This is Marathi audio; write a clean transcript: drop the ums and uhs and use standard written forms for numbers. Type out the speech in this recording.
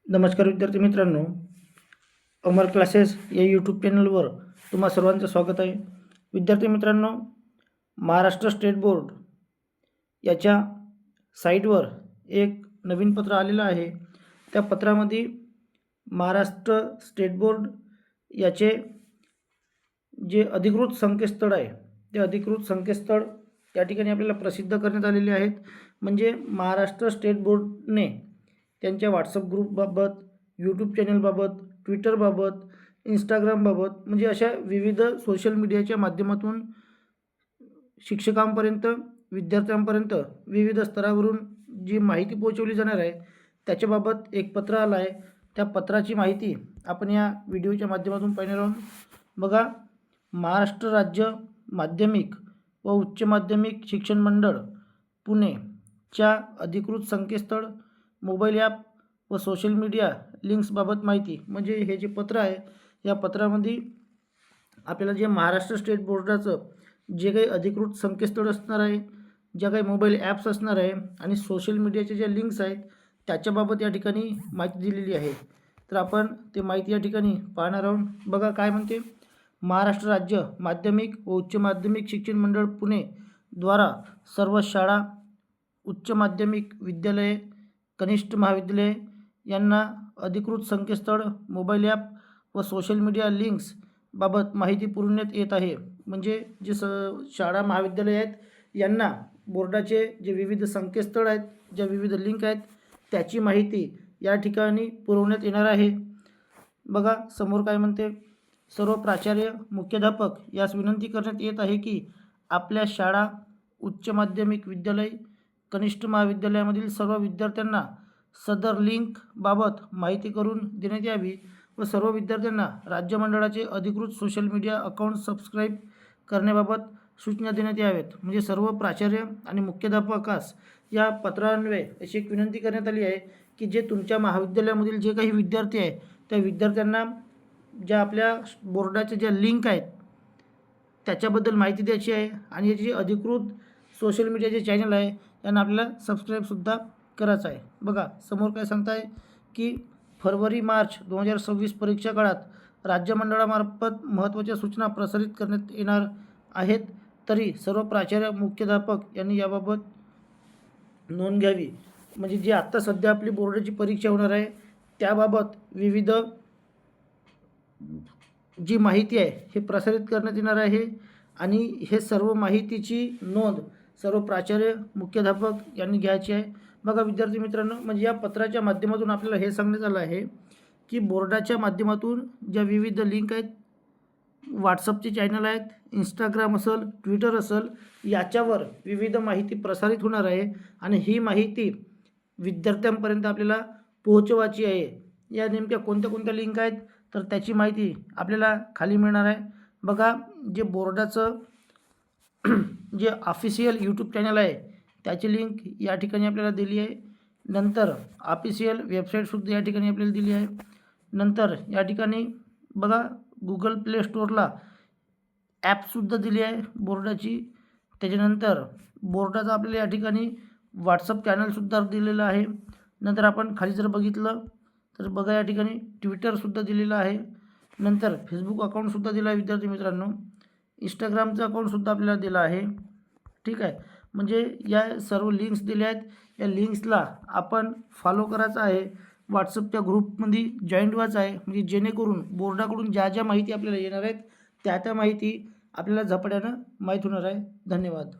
नमस्कार विद्यार्थी मित्रांनो, अमर क्लासेस या यूट्यूब चॅनलवर तुम्हा सर्वांचं स्वागत आहे. विद्यार्थी मित्रांनो, महाराष्ट्र स्टेट बोर्ड याच्या साईटवर एक नवीन पत्र आलेलं आहे. त्या पत्रामध्ये महाराष्ट्र स्टेट बोर्ड याचे जे अधिकृत संकेतस्थळ आहे ते अधिकृत संकेतस्थळ त्या ठिकाणी आपल्याला प्रसिद्ध करण्यात आलेले आहेत. म्हणजे महाराष्ट्र स्टेट बोर्डने त्यांच्या व्हॉट्सअप ग्रुपबाबत, यूट्यूब चॅनलबाबत, ट्विटरबाबत, इंस्टाग्रामबाबत म्हणजे अशा विविध सोशल मीडियाच्या माध्यमातून शिक्षकांपर्यंत, विद्यार्थ्यांपर्यंत विविध स्तरावरून जी माहिती पोहोचवली जाणार आहे त्याच्याबाबत एक पत्र आलं आहे. त्या पत्राची माहिती आपण या व्हिडिओच्या माध्यमातून पाहणार आहोत. बघा, महाराष्ट्र राज्य माध्यमिक व उच्च माध्यमिक शिक्षण मंडळ पुणेच्या अधिकृत संकेतस्थळ, मोबाईल ॲप व सोशल मीडिया लिंक्सबाबत माहिती. म्हणजे हे जे पत्र आहे या पत्रामध्ये आपल्याला जे महाराष्ट्र स्टेट बोर्डाचं जे काही अधिकृत संकेतस्थळ असणार आहे, ज्या काही मोबाईल ॲप्स असणार आहे आणि सोशल मीडियाच्या ज्या लिंक्स आहेत त्याच्याबाबत या ठिकाणी माहिती दिलेली आहे. तर आपण ते माहिती या ठिकाणी पाहणार आहोत. बघा काय म्हणते. महाराष्ट्र राज्य माध्यमिक व उच्च माध्यमिक शिक्षण मंडळ पुणे द्वारा सर्व शाळा, उच्च माध्यमिक विद्यालये, कनिष्ठ महाविद्यालये यांना अधिकृत संकेतस्थळ, मोबाईल ॲप व सोशल मीडिया लिंक्स बाबत माहिती पुरवण्यात येत आहे. म्हणजे जे शाळा, महाविद्यालय आहेत यांना बोर्डाचे जे विविध संकेतस्थळ आहेत, ज्या विविध लिंक आहेत त्याची माहिती या ठिकाणी पुरवण्यात येणार आहे. बघा समोर काय म्हणते. सर्व प्राचार्य, मुख्याध्यापक यास विनंती करण्यात येत आहे की आपल्या शाळा, उच्च माध्यमिक विद्यालय, कनिष्ठ महाविद्यालयामधील सर्व विद्यार्थ्यांना सदर लिंक बाबत माहिती करून देण्यात यावी व सर्व विद्यार्थ्यांना राज्य मंडळाचे अधिकृत सोशल मीडिया अकाउंट सबस्क्राईब करण्याबाबत सूचना देण्यात याव्यात. म्हणजे सर्व प्राचार्य आणि मुख्याध्यापकास या पत्रान्वये अशी एक विनंती करण्यात आली आहे की जे तुमच्या महाविद्यालयामधील जे काही विद्यार्थी आहे त्या विद्यार्थ्यांना ज्या आपल्या बोर्डाच्या ज्या लिंक आहेत त्याच्याबद्दल माहिती द्यायची आहे आणि याचे अधिकृत सोशल मीडियाचे चॅनल आहे त्यांना आपल्याला सबस्क्राईबसुद्धा करायचं आहे. बघा समोर काय सांगत आहे की फरवरी-मार्च 2026 परीक्षा काळात राज्य मंडळामार्फत महत्त्वाच्या सूचना प्रसारित करण्यात येणार आहेत. तरी सर्व प्राचार्य, मुख्याध्यापक यांनी याबाबत नोंद घ्यावी. म्हणजे जी आत्ता सध्या आपली बोर्डाची परीक्षा होणार आहे त्याबाबत विविध जी माहिती आहे हे प्रसारित करण्यात येणार आहे आणि हे सर्व माहितीची नोंद सर्व प्राचार्य, मुख्याध्यापक यांनी घ्यायची आहे. बघा विद्यार्थी मित्रांनो, म्हणजे या पत्राच्या माध्यमातून आपल्याला हे सांगण्यात आलं आहे की बोर्डाच्या माध्यमातून ज्या विविध लिंक आहेत, व्हॉट्सअपचे चॅनल आहेत, इंस्टाग्राम असेल, ट्विटर असेल, याच्यावर विविध माहिती प्रसारित होणार आहे आणि ही माहिती विद्यार्थ्यांपर्यंत आपल्याला पोहोचवायची आहे. या नेमक्या कोणत्या कोणत्या लिंक आहेत तर त्याची माहिती आपल्याला खाली मिळणार आहे. बघा, जे बोर्डाचं जे ऑफिशियल यूट्यूब चॅनल आहे त्याची लिंक या ठिकाणी आपल्याला दिली आहे. नंतर ऑफिशियल वेबसाईटसुद्धा या ठिकाणी आपल्याला दिली आहे. नंतर या ठिकाणी बघा गुगल प्ले स्टोअरला ॲपसुद्धा दिली आहे बोर्डाची. त्याच्यानंतर बोर्डाचा आपल्याला या ठिकाणी व्हॉट्सअप चॅनलसुद्धा दिलेलं आहे. नंतर आपण खाली जर बघितलं तर बघा या ठिकाणी ट्विटरसुद्धा दिलेलं आहे. नंतर फेसबुक अकाउंटसुद्धा दिला आहे विद्यार्थी मित्रांनो. इंस्टाग्रामचं अकाउंटसुद्धा आपल्याला दिलं आहे. ठीक आहे. म्हणजे या सर्व लिंक्स दिल्या आहेत. या लिंक्सला आपण फॉलो करायचं आहे. व्हॉट्सअपच्या ग्रुपमध्ये जॉईंट व्हायचं आहे. म्हणजे जेणेकरून बोर्डाकडून ज्या ज्या माहिती आपल्याला येणार आहेत त्या माहिती आपल्याला झपाट्यानं माहीत होणार आहे. धन्यवाद.